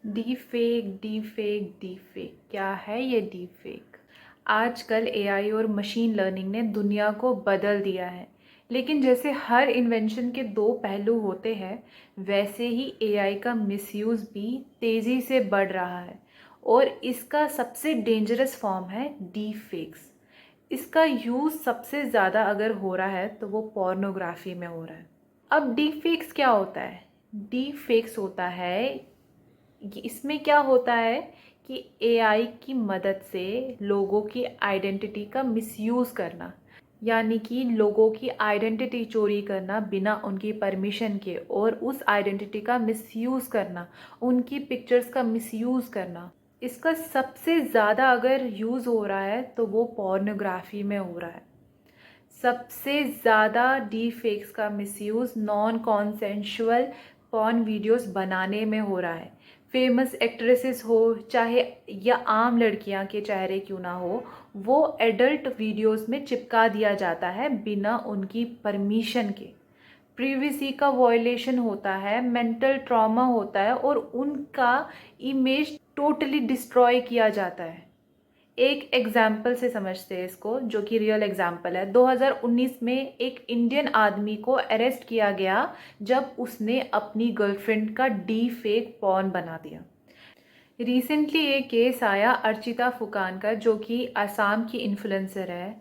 D fake D fake D fake, क्या है ये डी फेक? आजकल एआई और मशीन लर्निंग ने दुनिया को बदल दिया है। लेकिन जैसे हर इन्वेंशन के दो पहलू होते हैं, वैसे ही एआई का मिसयूज़ भी तेज़ी से बढ़ रहा है। और इसका सबसे डेंजरस फॉर्म है डी फेक्स। इसका यूज़ सबसे ज़्यादा अगर हो रहा है तो वो पोर्नोग्राफी में हो रहा है। अब डी फेक्स क्या होता है? डी फेक्स होता है, इसमें क्या होता है कि एआई की मदद से लोगों की आइडेंटिटी का मिसयूज़ करना, यानी कि लोगों की आइडेंटिटी चोरी करना बिना उनकी परमिशन के, और उस आइडेंटिटी का मिसयूज़ करना, उनकी पिक्चर्स का मिसयूज़ करना। इसका सबसे ज़्यादा अगर यूज़ हो रहा है तो वो पोर्नोग्राफी में हो रहा है। सबसे ज़्यादा डी फेक्स का misuse non consensual porn videos बनाने में हो रहा है। फेमस एक्ट्रेसेस हो चाहे या आम लड़कियां के चेहरे क्यों ना हो, वो एडल्ट वीडियोस में चिपका दिया जाता है बिना उनकी परमिशन के। प्रिवेसी का वॉयलेशन होता है, मेंटल ट्रॉमा होता है और उनका इमेज टोटली डिस्ट्रॉय किया जाता है। एक एग्जाम्पल से समझते हैं इसको, जो कि रियल एग्जाम्पल है। 2019 में एक इंडियन आदमी को अरेस्ट किया गया जब उसने अपनी गर्लफ्रेंड का डी फेक पॉर्न बना दिया। रिसेंटली एक केस आया अर्चिता फुकान का, जो कि असम की इन्फ्लुएंसर है।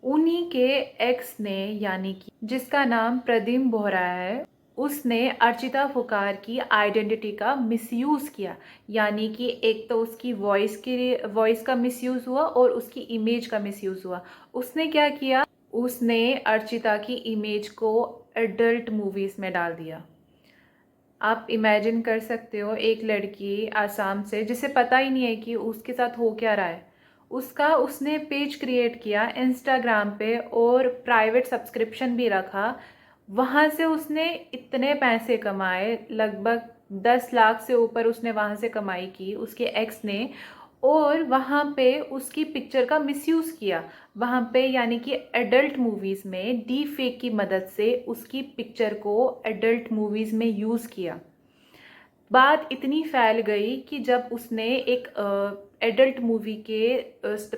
उन्हीं के एक्स ने, यानी कि जिसका नाम प्रदीप बोहरा है, उसने अर्चिता फुकार की आइडेंटिटी का मिसयूज़ किया। यानी कि एक तो उसकी वॉइस का मिसयूज़ हुआ और उसकी इमेज का मिसयूज़ हुआ। उसने क्या किया? उसने अर्चिता की इमेज को एडल्ट मूवीज़ में डाल दिया। आप इमेजिन कर सकते हो, एक लड़की आसाम से जिसे पता ही नहीं है कि उसके साथ हो क्या रहा है, उसने पेज क्रिएट किया इंस्टाग्राम पे और प्राइवेट सब्सक्रिप्शन भी रखा। वहाँ से उसने इतने पैसे कमाए, लगभग 10 लाख से ऊपर उसने वहाँ से कमाई की उसके एक्स ने। और वहाँ पे उसकी पिक्चर का मिसयूज़ किया वहाँ पे, यानी कि एडल्ट मूवीज़ में डी फेक की मदद से उसकी पिक्चर को एडल्ट मूवीज़ में यूज़ किया। बात इतनी फैल गई कि जब उसने एक एडल्ट मूवी के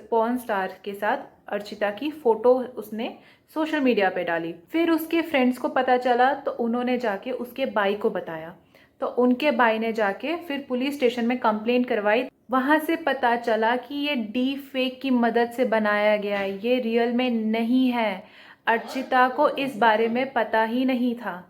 पॉर्न स्टार के साथ अर्चिता की फ़ोटो उसने सोशल मीडिया पे डाली, फिर उसके फ्रेंड्स को पता चला तो उन्होंने जाके उसके भाई को बताया। तो उनके भाई ने जाके फिर पुलिस स्टेशन में कंप्लेंट करवाई। वहाँ से पता चला कि ये डी फेक की मदद से बनाया गया है, ये रियल में नहीं है। अर्चिता को इस बारे में पता ही नहीं था।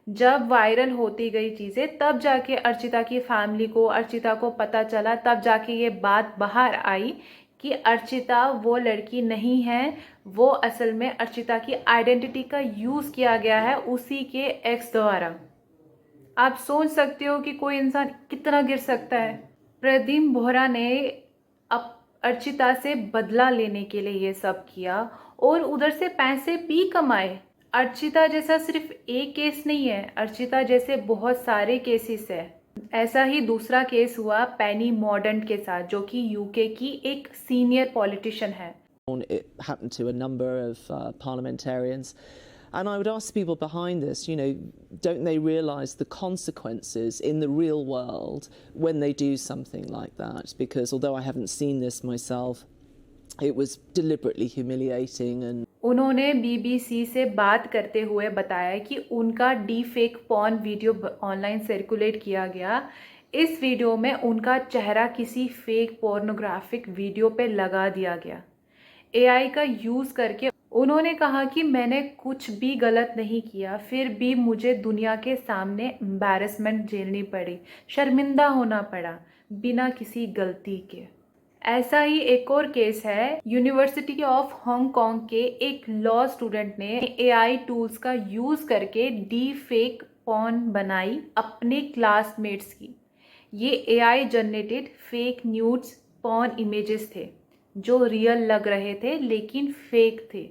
जब वायरल होती गई चीज़ें, तब जाके अर्चिता को पता चला, तब जाके ये बात बाहर आई कि अर्चिता वो लड़की नहीं है, वो असल में अर्चिता की आइडेंटिटी का यूज़ किया गया है उसी के एक्स द्वारा। आप सोच सकते हो कि कोई इंसान कितना गिर सकता है। प्रदीप बोहरा ने अब अर्चिता से बदला लेने के लिए ये सब किया और उधर से पैसे भी कमाए। अर्चिता जैसा सिर्फ एक केस नहीं है, अर्चिता जैसे बहुत सारे केसेस है। ऐसा ही दूसरा केस हुआ पेनी मॉर्डेंट के साथ, जो कि यूके की एक सीनियर पॉलिटिशियन है। It happened to a number of parliamentarians. And I would ask people behind this, don't they realise the consequences in the real world when they do something like that? Because although I haven't seen this myself, it was deliberately humiliating. And उन्होंने BBC से बात करते हुए बताया कि उनका D fake porn video online circulate किया गया। इस वीडियो में उनका चेहरा किसी फेक पोर्नोग्राफिक वीडियो पे लगा दिया गया। एआई का यूज़ करके उन्होंने कहा कि मैंने कुछ भी गलत नहीं किया, फिर भी मुझे दुनिया के सामने एम्बैरेसमेंट झेलनी पड़ी, शर्मिंदा होना पड़ा बिना किसी गलती के। ऐसा ही एक और केस है, यूनिवर्सिटी ऑफ हांगकांग के एक लॉ स्टूडेंट ने एआई टूल्स का यूज़ करके डी फेक पॉर्न बनाई अपने क्लासमेट्स की। ये AI generated fake nudes porn images थे जो रियल लग रहे थे लेकिन फेक थे,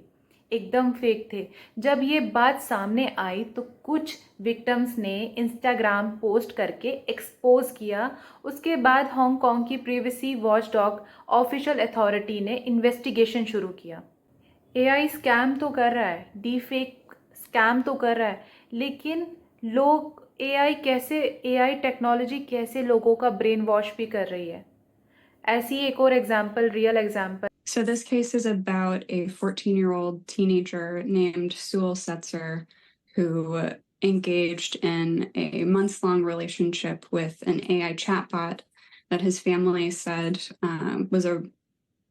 एकदम फेक थे। जब ये बात सामने आई तो कुछ विक्टिम्स ने इंस्टाग्राम पोस्ट करके एक्सपोज किया। उसके बाद हांगकांग की प्राइवेसी वॉचडॉग ऑफिशियल अथॉरिटी ने इन्वेस्टिगेशन शुरू किया। एआई स्कैम तो कर रहा है, डी फेक स्कैम तो कर रहा है, लेकिन लोग एआई टेक्नोलॉजी कैसे लोगों का ब्रेन वॉश भी कर रही है। ऐसी एक और example, real example. So this case is about a 14-year-old teenager named Sewell Setzer who engaged in a months-long relationship with an AI chatbot that his family said was a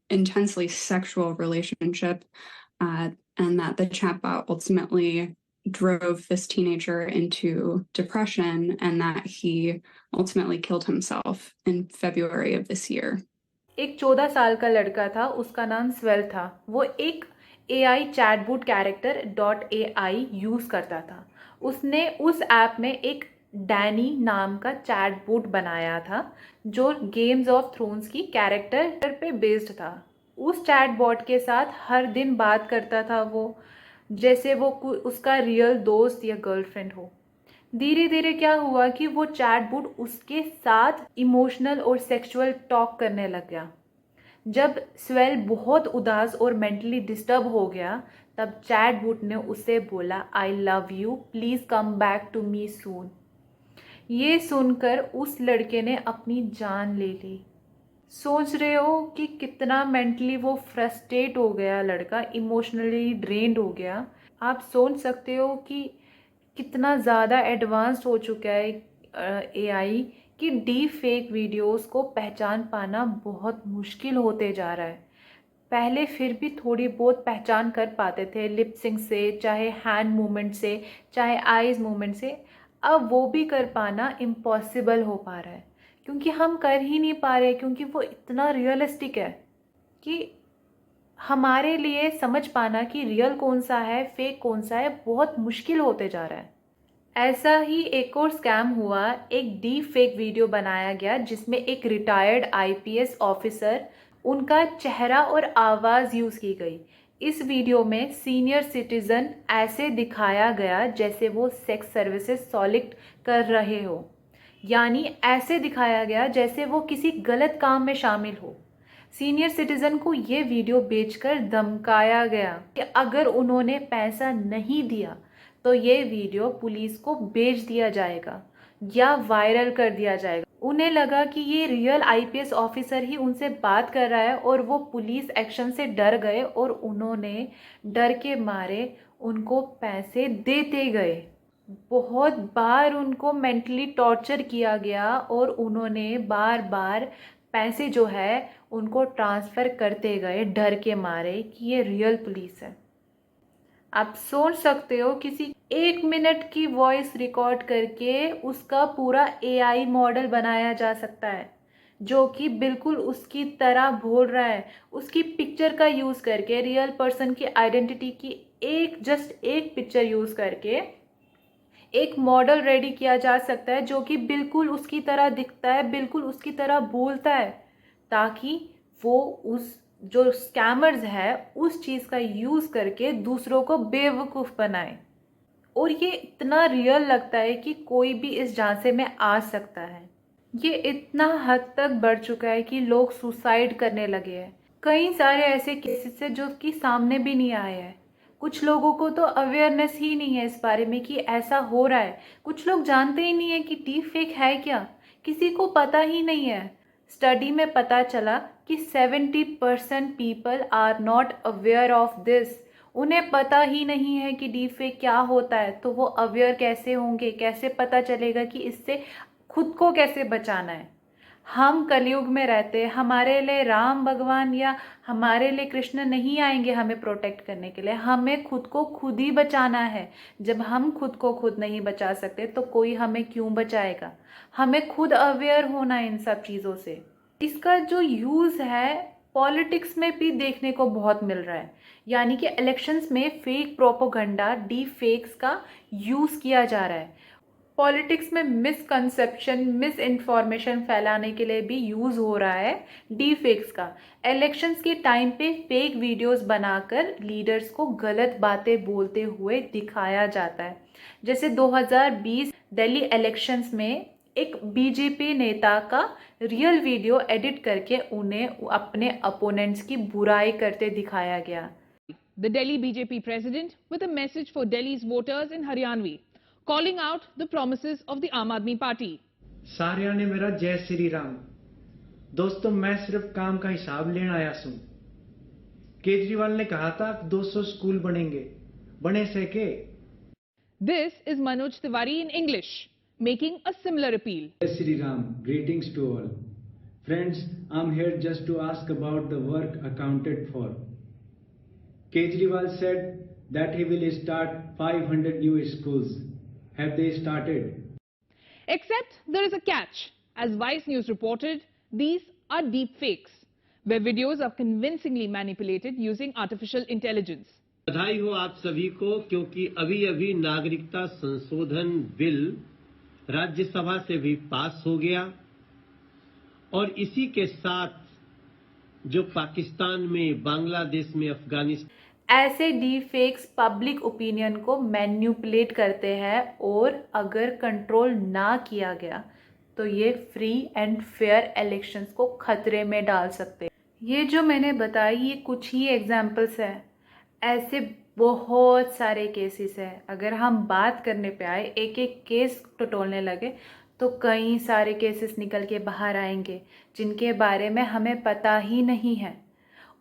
intensely sexual relationship, and that the chatbot ultimately drove this teenager into depression, and that he ultimately killed himself in February of this year. एक 14 साल का लड़का था, उसका नाम swell था। वो एक AI chatbot character .ai use करता था। उसने उस ऐप में एक डैनी नाम का चैटबॉट बनाया था जो गेम्स ऑफ थ्रोन्स की कैरेक्टर पे बेस्ड था। उस चैटबॉट के साथ हर दिन बात करता था वो, जैसे वो उसका रियल दोस्त या गर्लफ्रेंड हो। धीरे धीरे क्या हुआ कि वो चैटबॉट उसके साथ इमोशनल और सेक्सुअल टॉक करने लग गया। जब स्वेल बहुत उदास और मेंटली डिस्टर्ब हो गया, तब चैटबॉट ने उसे बोला, I love you, please come back to me soon. ये सुनकर उस लड़के ने अपनी जान ले ली। सोच रहे हो कि कितना मेंटली वो फ्रस्ट्रेट हो गया लड़का, इमोशनली ड्रेन्ड हो गया। आप सोच सकते हो कि कितना ज़्यादा एडवांस्ड हो चुका है एआई, कि डीप फेक वीडियोस को पहचान पाना बहुत मुश्किल होते जा रहा है। पहले फिर भी थोड़ी बहुत पहचान कर पाते थे, लिप सिंक से, चाहे हैंड मूवमेंट से, चाहे आईज मूवमेंट से। अब वो भी कर पाना इम्पॉसिबल हो पा रहा है, क्योंकि हम कर ही नहीं पा रहे, क्योंकि वो इतना रियलिस्टिक है कि हमारे लिए समझ पाना कि रियल कौन सा है, फेक कौन सा है, बहुत मुश्किल होते जा रहा है। ऐसा ही एक और स्कैम हुआ। एक डीप फेक वीडियो बनाया गया जिसमें एक रिटायर्ड आईपीएस ऑफिसर, उनका चेहरा और आवाज़ यूज़ की गई। इस वीडियो में सीनियर सिटीज़न ऐसे दिखाया गया जैसे वो सेक्स सर्विसेज सॉलिक्ट कर रहे हो, यानी ऐसे दिखाया गया जैसे वो किसी गलत काम में शामिल हो। सीनियर सिटीज़न को ये वीडियो बेचकर धमकाया गया कि अगर उन्होंने पैसा नहीं दिया तो ये वीडियो पुलिस को बेच दिया जाएगा या वायरल कर दिया जाएगा। उन्हें लगा कि ये रियल आईपीएस ऑफिसर ही उनसे बात कर रहा है और वो पुलिस एक्शन से डर गए और उन्होंने डर के मारे उनको पैसे देते गए। बहुत बार उनको मेंटली टॉर्चर किया गया और उन्होंने बार बार पैसे जो है उनको ट्रांसफ़र करते गए डर के मारे कि ये रियल पुलिस है। आप सोच सकते हो, किसी 1 मिनट की वॉइस रिकॉर्ड करके उसका पूरा एआई मॉडल बनाया जा सकता है जो कि बिल्कुल उसकी तरह बोल रहा है। उसकी पिक्चर का यूज़ करके, रियल पर्सन की आइडेंटिटी की जस्ट एक पिक्चर यूज़ करके एक मॉडल रेडी किया जा सकता है जो कि बिल्कुल उसकी तरह दिखता है, बिल्कुल उसकी तरह बोलता है, ताकि वो उस जो स्कैमर्स है उस चीज़ का यूज़ करके दूसरों को बेवकूफ़ बनाए। और ये इतना रियल लगता है कि कोई भी इस झांसे में आ सकता है। ये इतना हद तक बढ़ चुका है कि लोग सुसाइड करने लगे हैं। कई सारे ऐसे केसेस है जो कि सामने भी नहीं आए हैं। कुछ लोगों को तो अवेयरनेस ही नहीं है इस बारे में कि ऐसा हो रहा है। कुछ लोग जानते ही नहीं है कि डीप फेक है क्या, किसी को पता ही नहीं है। स्टडी में पता चला कि 70% people are not aware of this. उन्हें पता ही नहीं है कि डीप फेक क्या होता है, तो वो अवेयर कैसे होंगे, कैसे पता चलेगा कि इससे खुद को कैसे बचाना है। हम कलयुग में रहते हैं, हमारे लिए राम भगवान या हमारे लिए कृष्ण नहीं आएंगे हमें प्रोटेक्ट करने के लिए। हमें खुद को खुद ही बचाना है। जब हम खुद को खुद नहीं बचा सकते तो कोई हमें क्यों बचाएगा। हमें खुद अवेयर होना है इन सब चीज़ों से। इसका जो यूज़ है पॉलिटिक्स में भी देखने को बहुत मिल रहा है, यानी कि इलेक्शंस में फेक प्रोपोगंडा, डीप फेक्स का यूज़ किया जा रहा है। पॉलिटिक्स में मिसकंसेप्शन, मिस इन्फॉर्मेशन फैलाने के लिए भी यूज़ हो रहा है डीप फेक्स का। इलेक्शंस के टाइम पे फेक वीडियोस बनाकर लीडर्स को गलत बातें बोलते हुए दिखाया जाता है। जैसे 2020 दिल्ली इलेक्शंस में एक बीजेपी नेता का रियल वीडियो एडिट करके उन्हें अपने अपोनेंट्स की बुराई करते दिखाया गया। The Delhi BJP president with a message for Delhi's voters in Haryanvi. calling out the promises of the Aam Aadmi Party. सारिया ने मेरा जय श्री राम। दोस्तों, मैं सिर्फ काम का हिसाब लेने आया हूं। केजरीवाल ने कहा था 200 स्कूल बनेंगे, बने से के? This is Manoj Tiwari in English, making a similar appeal. Jai Shri Ram, greetings to all. Friends, I'm here just to ask about the work accounted for. Kejriwal said that he will start 500 new schools. Have they started? Except there is a catch. As Vice News reported, these are deep fakes, where videos are convincingly manipulated using artificial intelligence. बधाई हो आप सभी को, क्योंकि अभी अभी नागरिकता संशोधन बिल राज्यसभा से भी पास हो गया और इसी के साथ जो पाकिस्तान में, बांग्लादेश में, अफगानिस्तान, ऐसे डीप फेक्स पब्लिक ओपिनियन को मैन्युपुलेट करते हैं और अगर कंट्रोल ना किया गया तो ये फ्री एंड फेयर इलेक्शंस को खतरे में डाल सकते हैं। ये जो मैंने बताई ये कुछ ही एग्जाम्पल्स हैं, ऐसे बहुत सारे केसेस हैं। अगर हम बात करने पे आए, एक एक केस टटोलने लगे तो कई सारे केसेस निकल के बाहर आएंगे जिनके बारे में हमें पता ही नहीं है।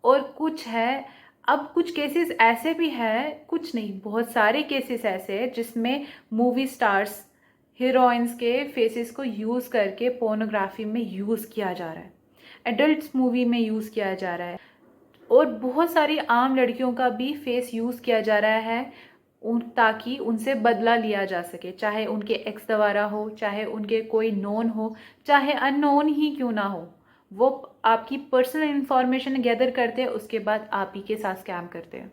और कुछ है, अब कुछ केसेस ऐसे भी हैं, कुछ नहीं बहुत सारे केसेस ऐसे हैं जिसमें मूवी स्टार्स, हीरोइंस के फेसेस को यूज़ करके पोर्नोग्राफी में यूज़ किया जा रहा है, एडल्ट्स मूवी में यूज़ किया जा रहा है और बहुत सारी आम लड़कियों का भी फेस यूज़ किया जा रहा है ताकि उनसे बदला लिया जा सके, चाहे उनके एक्स द्वारा हो, चाहे उनके कोई नोन हो, चाहे अननोन ही क्यों ना हो। वो आपकी पर्सनल इन्फॉर्मेशन गैदर करते हैं, उसके बाद आप ही के साथ स्कैम करते हैं।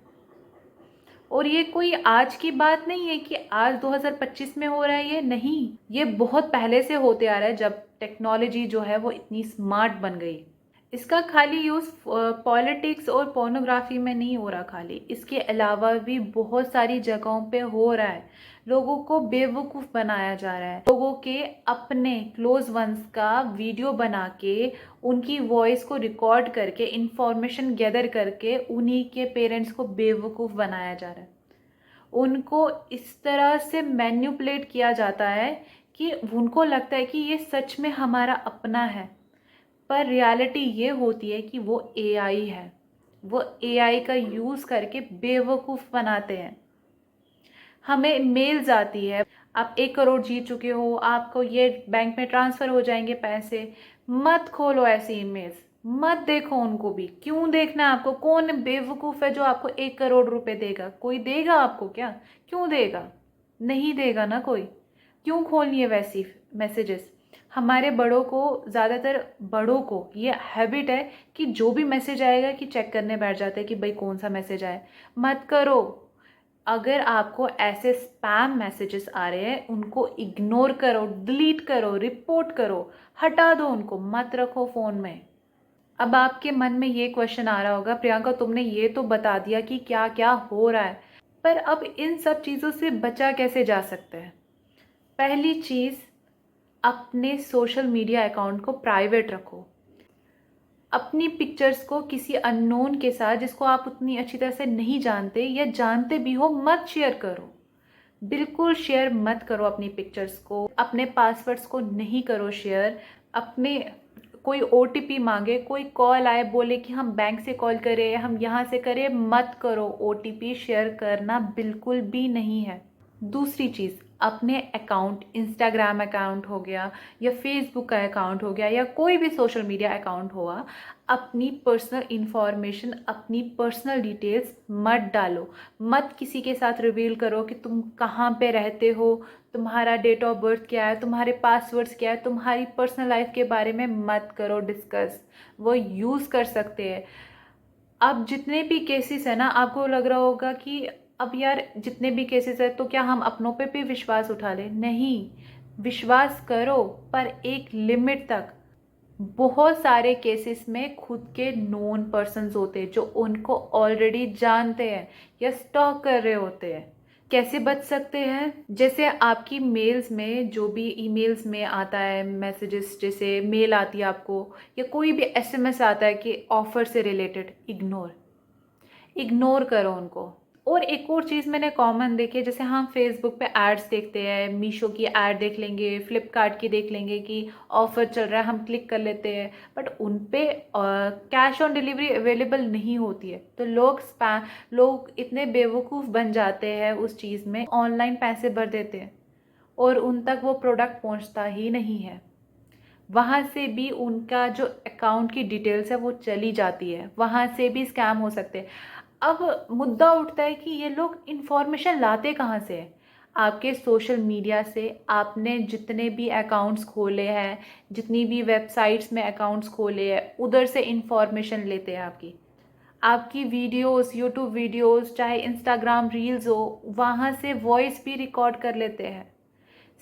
और ये कोई आज की बात नहीं है कि आज 2025 में हो रहा है, ये नहीं, ये बहुत पहले से होते आ रहा है जब टेक्नोलॉजी जो है वो इतनी स्मार्ट बन गई। इसका खाली यूज़ पॉलिटिक्स और पोर्नोग्राफी में नहीं हो रहा खाली, इसके अलावा भी बहुत सारी जगहों पे हो रहा है। लोगों को बेवकूफ़ बनाया जा रहा है, लोगों के अपने क्लोज वंस का वीडियो बना के उनकी वॉइस को रिकॉर्ड करके इंफॉर्मेशन गैदर करके उन्हीं के पेरेंट्स को बेवकूफ़ बनाया जा रहा है। उनको इस तरह से मैन्युपुलेट किया जाता है कि उनको लगता है कि ये सच में हमारा अपना है, पर रियलिटी ये होती है कि वो एआई है। वो एआई का यूज़ करके बेवकूफ़ बनाते हैं। हमें मेल्स आती है, आप 1 करोड़ जीत चुके हो, आपको ये बैंक में ट्रांसफ़र हो जाएंगे पैसे। मत खोलो ऐसी ईमेल्स, मत देखो उनको भी। क्यों देखना है आपको? कौन बेवकूफ़ है जो आपको 1 करोड़ रुपए देगा? कोई देगा आपको क्या? क्यों देगा? नहीं देगा ना कोई। क्यों खोलनी है वैसी मैसेजेस? हमारे बड़ों को, ज़्यादातर बड़ों को ये हैबिट है कि जो भी मैसेज आएगा कि चेक करने बैठ जाते हैं कि भाई कौन सा मैसेज आए। मत करो। अगर आपको ऐसे स्पैम मैसेजेस आ रहे हैं उनको इग्नोर करो, डिलीट करो, रिपोर्ट करो, हटा दो उनको, मत रखो फ़ोन में। अब आपके मन में ये क्वेश्चन आ रहा होगा, प्रियंका तुमने ये तो बता दिया कि क्या क्या हो रहा है, पर अब इन सब चीज़ों से बचा कैसे जा सकता है? पहली चीज़, अपने सोशल मीडिया अकाउंट को प्राइवेट रखो। अपनी पिक्चर्स को किसी अननोन के साथ, जिसको आप उतनी अच्छी तरह से नहीं जानते या जानते भी हो, मत शेयर करो। बिल्कुल शेयर मत करो अपनी पिक्चर्स को, अपने पासवर्ड्स को नहीं करो शेयर। अपने कोई ओटीपी मांगे, कोई कॉल आए, बोले कि हम बैंक से कॉल करें, हम यहाँ से करें, मत करो। ओटीपी शेयर करना बिल्कुल भी नहीं है। दूसरी चीज़, अपने अकाउंट, इंस्टाग्राम अकाउंट हो गया या फेसबुक का अकाउंट हो गया या कोई भी सोशल मीडिया अकाउंट हुआ, अपनी पर्सनल इन्फॉर्मेशन, अपनी पर्सनल डिटेल्स मत डालो। मत किसी के साथ रिवील करो कि तुम कहाँ पे रहते हो, तुम्हारा डेट ऑफ बर्थ क्या है, तुम्हारे पासवर्ड्स क्या है, तुम्हारी पर्सनल लाइफ के बारे में मत करो डिस्कस। वो यूज़ कर सकते हैं। अब जितने भी केसेस है ना, आपको लग रहा होगा कि अब यार जितने भी केसेस है तो क्या हम अपनों पे भी विश्वास उठा लें? नहीं, विश्वास करो पर एक लिमिट तक। बहुत सारे केसेस में खुद के नोन पर्सन्स होते हैं जो उनको ऑलरेडी जानते हैं या स्टॉक कर रहे होते हैं। कैसे बच सकते हैं? जैसे आपकी मेल्स में, जो भी ईमेल्स में आता है मैसेजेस, जैसे मेल आती है आपको या कोई भी एसएमएस आता है कि ऑफर से रिलेटेड, इग्नोर करो उनको। और एक और चीज़ मैंने कॉमन देखी है, जैसे हम फेसबुक पे एड्स देखते हैं, मीशो की ऐड देख लेंगे, फ्लिपकार्ट की देख लेंगे कि ऑफ़र चल रहा है, हम क्लिक कर लेते हैं, बट उन पे कैश ऑन डिलीवरी अवेलेबल नहीं होती है। तो लोग इतने बेवकूफ़ बन जाते हैं उस चीज़ में, ऑनलाइन पैसे भर देते हैं और उन तक वो प्रोडक्ट पहुंचता ही नहीं है। वहाँ से भी उनका जो अकाउंट की डिटेल्स है वो चली जाती है, वहाँ से भी स्कैम हो सकते हैं। अब मुद्दा उठता है कि ये लोग इन्फॉर्मेशन लाते कहाँ से है? आपके सोशल मीडिया से। आपने जितने भी अकाउंट्स खोले हैं, जितनी भी वेबसाइट्स में अकाउंट्स खोले हैं, उधर से इन्फॉर्मेशन लेते हैं आपकी वीडियोस, यूट्यूब वीडियोस, चाहे इंस्टाग्राम रील्स हो, वहाँ से वॉइस भी रिकॉर्ड कर लेते हैं।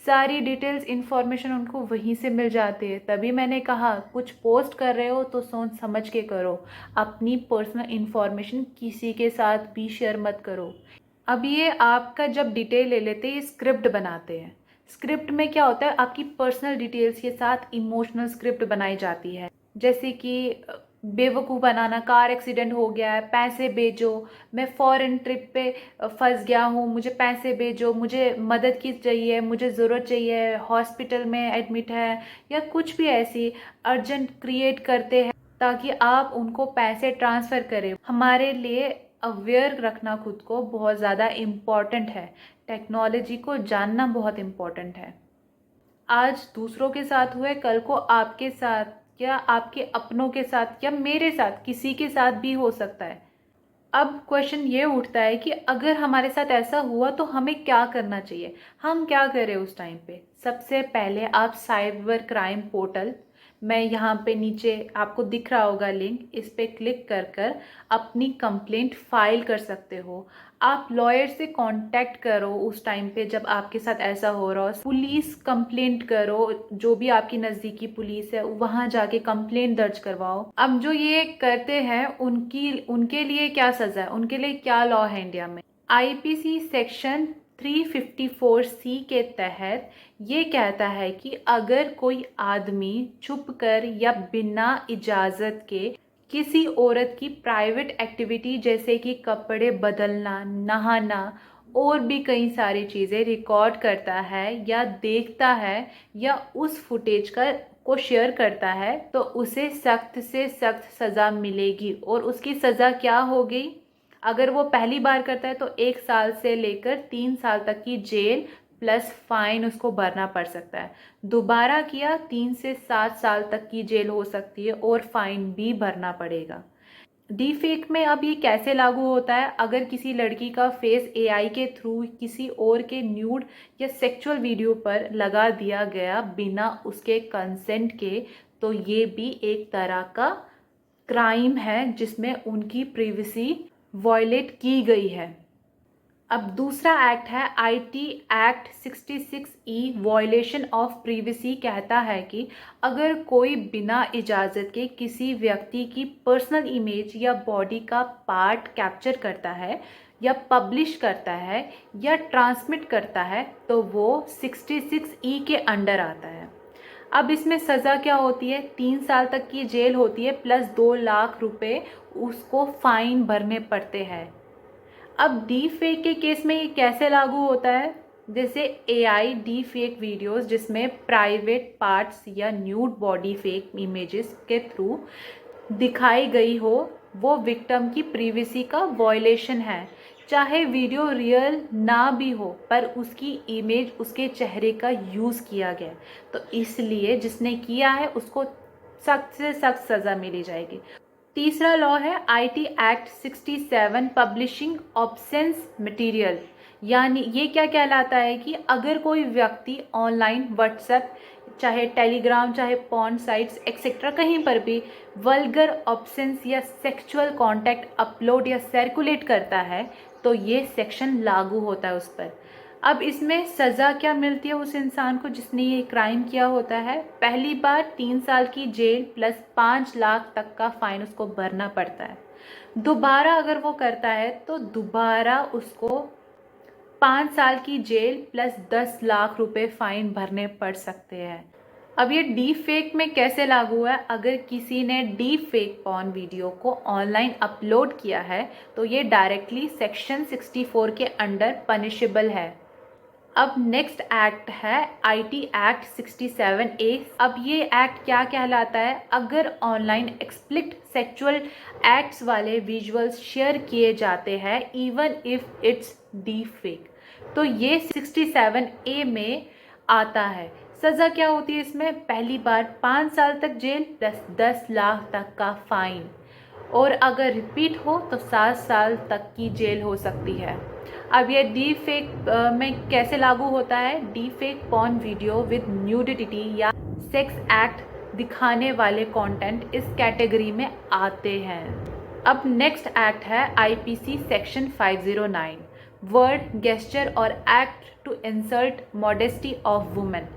सारी डिटेल्स इन्फॉर्मेशन उनको वहीं से मिल जाती है। तभी मैंने कहा कुछ पोस्ट कर रहे हो तो सोच समझ के करो, अपनी पर्सनल इन्फॉर्मेशन किसी के साथ भी शेयर मत करो। अब ये आपका जब डिटेल ले लेते हैं, ये स्क्रिप्ट बनाते हैं। स्क्रिप्ट में क्या होता है, आपकी पर्सनल डिटेल्स के साथ इमोशनल स्क्रिप्ट बनाई जाती है, जैसे कि बेवकूफ़ बनाना, कार एक्सीडेंट हो गया है, पैसे भेजो, मैं फॉरेन ट्रिप पे फंस गया हूँ, मुझे पैसे भेजो, मुझे मदद की चाहिए, मुझे ज़रूरत चाहिए, हॉस्पिटल में एडमिट है, या कुछ भी ऐसी अर्जेंट क्रिएट करते हैं ताकि आप उनको पैसे ट्रांसफ़र करें। हमारे लिए अवेयर रखना खुद को बहुत ज़्यादा इम्पॉर्टेंट है। टेक्नोलॉजी को जानना बहुत इम्पॉर्टेंट है। आज दूसरों के साथ हुए, कल को आपके साथ या आपके अपनों के साथ या मेरे साथ, किसी के साथ भी हो सकता है। अब क्वेश्चन ये उठता है कि अगर हमारे साथ ऐसा हुआ तो हमें क्या करना चाहिए, हम क्या करें उस टाइम पे। सबसे पहले आप साइबर क्राइम पोर्टल, मैं यहाँ पे नीचे आपको दिख रहा होगा लिंक, इस पे क्लिक कर कर अपनी कंप्लेंट फाइल कर सकते हो। आप लॉयर से कांटेक्ट करो उस टाइम पे जब आपके साथ ऐसा हो रहा हो। पुलिस कंप्लेंट करो, जो भी आपकी नज़दीकी पुलिस है वहाँ जाके कंप्लेंट दर्ज करवाओ। अब जो ये करते हैं उनके लिए क्या सज़ा है, उनके लिए क्या लॉ है इंडिया में। आईपीसी सेक्शन 354C के तहत ये कहता है कि अगर कोई आदमी छुपकर या बिना इजाज़त के किसी औरत की प्राइवेट एक्टिविटी जैसे कि कपड़े बदलना, नहाना और भी कई सारी चीज़ें रिकॉर्ड करता है या देखता है या उस फुटेज को शेयर करता है, तो उसे सख्त से सख्त सज़ा मिलेगी। और उसकी सज़ा क्या होगी? अगर वो पहली बार करता है तो 1 साल से लेकर 3 साल तक की जेल प्लस फाइन उसको भरना पड़ सकता है। दोबारा किया 3 से 7 साल तक की जेल हो सकती है और फाइन भी भरना पड़ेगा। डीफेक में अब ये कैसे लागू होता है? अगर किसी लड़की का फेस एआई के थ्रू किसी और के न्यूड या सेक्सुअल वीडियो पर लगा दिया गया बिना उसके कंसेंट के, तो ये भी एक तरह का क्राइम है जिसमें उनकी प्राइवेसी वॉयलेट की गई है। अब दूसरा एक्ट है IT act 66E, violation of privacy, कहता है कि अगर कोई बिना इजाज़त के किसी व्यक्ति की पर्सनल इमेज या बॉडी का पार्ट कैप्चर करता है या पब्लिश करता है या ट्रांसमिट करता है तो वो 66E के अंडर आता है। अब इसमें सज़ा क्या होती है? 3 साल तक की जेल होती है प्लस 2 लाख रुपए उसको फाइन भरने पड़ते हैं। अब डी फेक के केस में ये कैसे लागू होता है? जैसे एआई डी फेक वीडियोस जिसमें प्राइवेट पार्ट्स या न्यूड बॉडी फेक इमेजेस के थ्रू दिखाई गई हो, वो विक्टिम की प्राइवेसी का वॉयलेशन है। चाहे वीडियो रियल ना भी हो पर उसकी इमेज, उसके चेहरे का यूज़ किया गया, तो इसलिए जिसने किया है उसको सख्त से सख्त सज़ा मिली जाएगी। तीसरा लॉ है IT act 67, publishing absence material. यानी ये क्या कहलाता है कि अगर कोई व्यक्ति ऑनलाइन व्हाट्सएप, चाहे टेलीग्राम, चाहे पॉर्न साइट्स एक्सेट्रा, कहीं पर भी वल्गर, ऑब्सेंस या सेक्सुअल कॉन्टेंट अपलोड या सर्कुलेट करता है तो ये सेक्शन लागू होता है उस पर। अब इसमें सज़ा क्या मिलती है उस इंसान को जिसने ये क्राइम किया होता है? पहली बार 3 साल की जेल प्लस 5 लाख तक का फाइन उसको भरना पड़ता है। दोबारा अगर वो करता है तो दोबारा उसको 5 साल की जेल प्लस 10 लाख रुपए फाइन भरने पड़ सकते हैं। अब ये डीप फेक में कैसे लागू है? अगर किसी ने डीप फेक पॉर्न वीडियो को ऑनलाइन अपलोड किया है तो ये डायरेक्टली सेक्शन 64 के अंडर पनिशेबल है। अब नेक्स्ट एक्ट है IT एक्ट 67A। अब ये एक्ट क्या कहलाता है? अगर ऑनलाइन एक्सप्लिसिट सेक्सुअल एक्ट्स वाले विजुअल्स शेयर किए जाते हैं even if it's deep fake, तो ये 67A में आता है। सज़ा क्या होती है इसमें? पहली बार 5 साल तक जेल प्लस 10 लाख तक का फाइन, और अगर रिपीट हो तो 7 साल तक की जेल हो सकती है। अब ये डीप फेक में कैसे लागू होता है? Deep fake porn video with nudity या सेक्स एक्ट दिखाने वाले कंटेंट इस कैटेगरी में आते हैं। अब नेक्स्ट एक्ट है IPC सेक्शन 509, वर्ड, गेस्चर और act to insult modesty of women.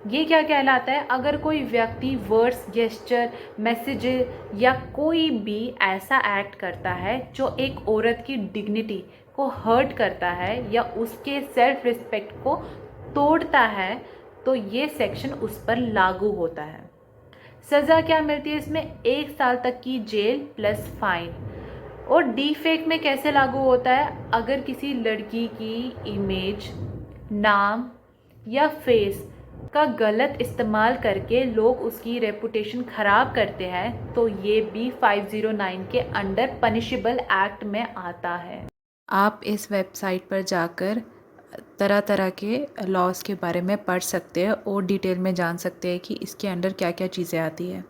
ये क्या कहलाता है? अगर कोई व्यक्ति वर्ड्स, गेस्चर, मैसेज या कोई भी ऐसा एक्ट करता है जो एक औरत की डिग्निटी को हर्ट करता है या उसके सेल्फ रिस्पेक्ट को तोड़ता है, तो ये सेक्शन उस पर लागू होता है। सज़ा क्या मिलती है इसमें? 1 साल तक की जेल प्लस फाइन। और डीप फेक में कैसे लागू होता है? अगर किसी लड़की की इमेज, नाम या फेस का गलत इस्तेमाल करके लोग उसकी रेपुटेशन ख़राब करते हैं तो ये भी 509 के अंडर पनिशेबल एक्ट में आता है। आप इस वेबसाइट पर जाकर तरह तरह के लॉज के बारे में पढ़ सकते हैं और डिटेल में जान सकते हैं कि इसके अंडर क्या क्या चीज़ें आती है।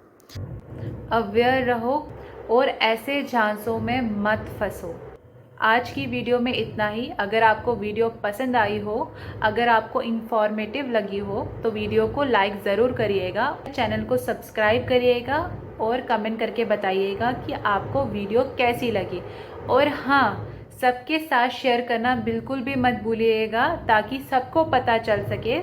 अवेयर रहो और ऐसे झांसों में मत फंसो। आज की वीडियो में इतना ही। अगर आपको वीडियो पसंद आई हो, अगर आपको इन्फॉर्मेटिव लगी हो तो वीडियो को लाइक ज़रूर करिएगा, चैनल को सब्सक्राइब करिएगा और कमेंट करके बताइएगा कि आपको वीडियो कैसी लगी। और हाँ, सबके साथ शेयर करना बिल्कुल भी मत भूलिएगा ताकि सबको पता चल सके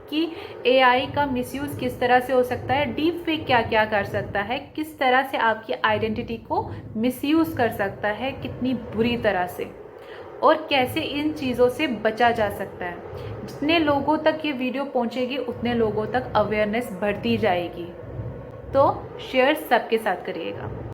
कि AI का मिसयूज़ किस तरह से हो सकता है, डीप फेक क्या क्या कर सकता है, किस तरह से आपकी आइडेंटिटी को मिसयूज़ कर सकता है, कितनी बुरी तरह से, और कैसे इन चीज़ों से बचा जा सकता है। जितने लोगों तक ये वीडियो पहुंचेगी उतने लोगों तक अवेयरनेस बढ़ती जाएगी। तो शेयर सबके साथ करिएगा।